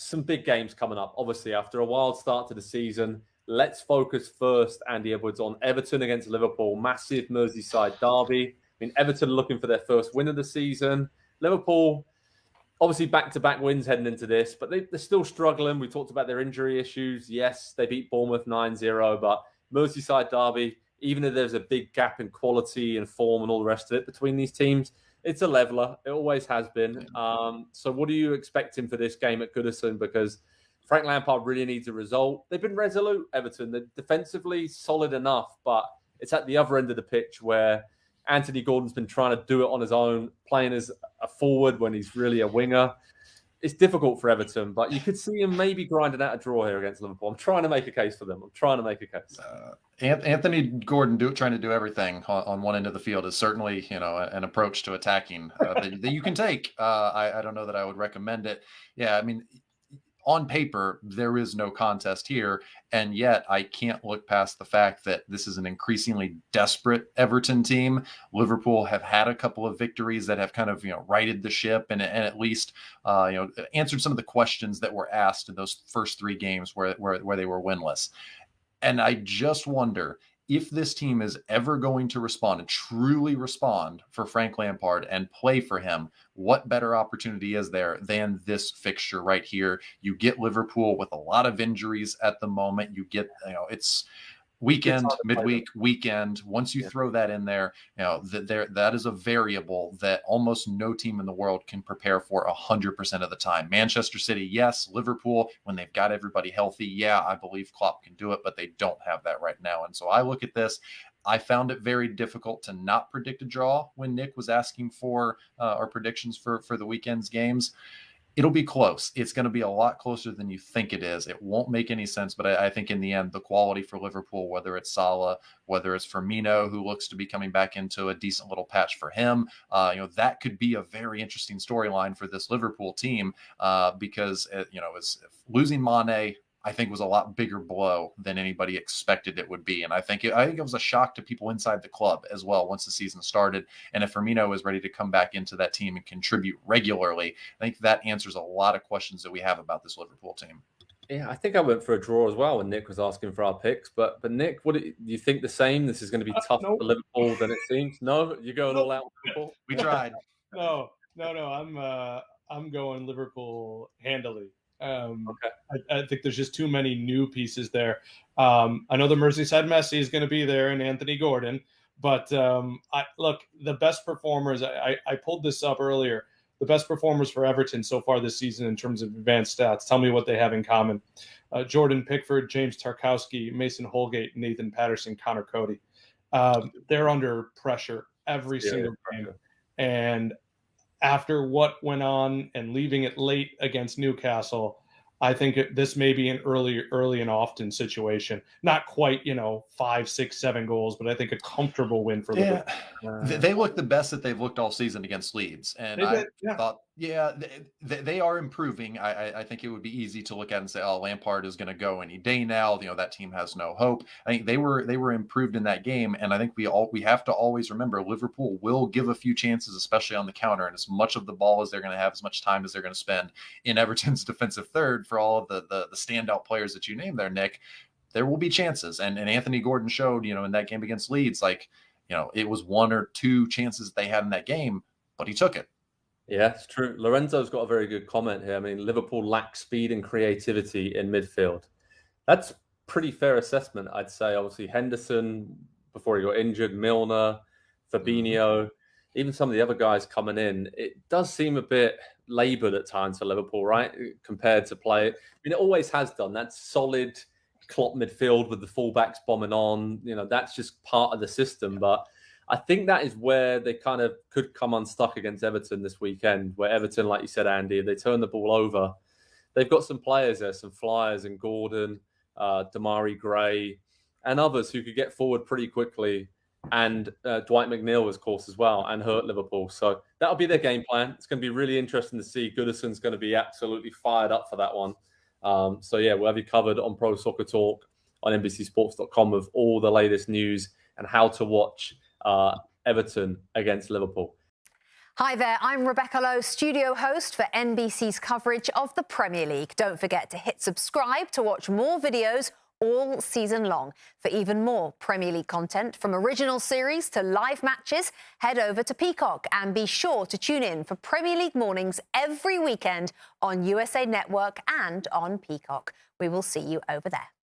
some big games coming up. Obviously, after a wild start to the season, let's focus first, Andy Edwards, on Everton against Liverpool. Massive Merseyside derby. I mean, Everton looking for their first win of the season. Liverpool, obviously back-to-back wins heading into this, but they're still struggling. We talked about their injury issues. Yes, they beat Bournemouth 9-0, but Merseyside derby, even if there's a big gap in quality and form and all the rest of it between these teams, it's a leveler. It always has been. So what are you expecting for this game at Goodison? Because Frank Lampard really needs a result. They've been resolute, Everton. They're defensively solid enough, but it's at the other end of the pitch where Anthony Gordon's been trying to do it on his own, playing as a forward when he's really a winger. It's difficult for Everton, but you could see him maybe grinding out a draw here against Liverpool. I'm trying to make a case for them. Anthony Gordon trying to do everything on one end of the field is certainly, an approach to attacking that you can take. I don't know that I would recommend it. Yeah, I mean, on paper, there is no contest here, and yet I can't look past the fact that this is an increasingly desperate Everton team. Liverpool have had a couple of victories that have kind of, righted the ship and at least, answered some of the questions that were asked in those first three games where they were winless. And I just wonder if this team is ever going to respond and truly respond for Frank Lampard and play for him, what better opportunity is there than this fixture right here? You get Liverpool with a lot of injuries at the moment. You get, it's weekend, midweek, weekend. Once you throw that in there, that is a variable that almost no team in the world can prepare for 100% of the time. Manchester City, yes. Liverpool, when they've got everybody healthy, yeah, I believe Klopp can do it, but they don't have that right now. And so I look at this. I found it very difficult to not predict a draw when Nick was asking for our predictions for the weekend's games. It'll be close. It's going to be a lot closer than you think it is. It won't make any sense, but I think in the end, the quality for Liverpool, whether it's Salah, whether it's Firmino, who looks to be coming back into a decent little patch for him, that could be a very interesting storyline for this Liverpool team because, as losing Mane, I think was a lot bigger blow than anybody expected it would be. And I think it was a shock to people inside the club as well once the season started. And if Firmino is ready to come back into that team and contribute regularly, I think that answers a lot of questions that we have about this Liverpool team. Yeah, I think I went for a draw as well when Nick was asking for our picks. But Nick, do you think the same? This is going to be tougher for Liverpool than it seems? No? You're going all out with Liverpool? We tried. No. I'm going Liverpool handily. Okay. I think there's just too many new pieces there. I know the Merseyside Messi is going to be there and Anthony Gordon, but the best performers, I pulled this up earlier, the best performers for Everton so far this season in terms of advanced stats. Tell me what they have in common. Jordan Pickford, James Tarkowski, Mason Holgate, Nathan Patterson, Connor Cody. They're under pressure every single game. And after what went on and leaving it late against Newcastle, I think this may be an early and often situation. Not quite, 5, 6, 7 goals, but I think a comfortable win for Liverpool. They look the best that they've looked all season against Leeds. And thought, they are improving. I think it would be easy to look at and say, oh, Lampard is going to go any day now. That team has no hope. I think they were improved in that game. And I think we have to always remember Liverpool will give a few chances, especially on the counter. And as much of the ball as they're going to have, as much time as they're going to spend in Everton's defensive third for all of the standout players that you named there, Nick, there will be chances. And Anthony Gordon showed, in that game against Leeds, it was 1 or 2 chances they had in that game, but he took it. Yeah, it's true. Lorenzo's got a very good comment here. I mean, Liverpool lacks speed and creativity in midfield. That's pretty fair assessment, I'd say. Obviously, Henderson, before he got injured, Milner, Fabinho, even some of the other guys coming in, it does seem a bit laboured at times for Liverpool, right? Compared to play. I mean, it always has done. That solid Klopp midfield with the fullbacks bombing on, that's just part of the system. But I think that is where they kind of could come unstuck against Everton this weekend, where Everton, like you said, Andy, if they turn the ball over, they've got some players there, some flyers in Gordon, Damari Gray, and others who could get forward pretty quickly. And Dwight McNeil, of course, as well, and hurt Liverpool. So that'll be their game plan. It's going to be really interesting to see. Goodison's going to be absolutely fired up for that one. We'll have you covered on Pro Soccer Talk on NBCSports.com with all the latest news and how to watch Everton against Liverpool. Hi there, I'm Rebecca Lowe, studio host for NBC's coverage of the Premier League. Don't forget to hit subscribe to watch more videos all season long. For even more Premier League content, from original series to live matches, head over to Peacock and be sure to tune in for Premier League mornings every weekend on USA Network and on Peacock. We will see you over there.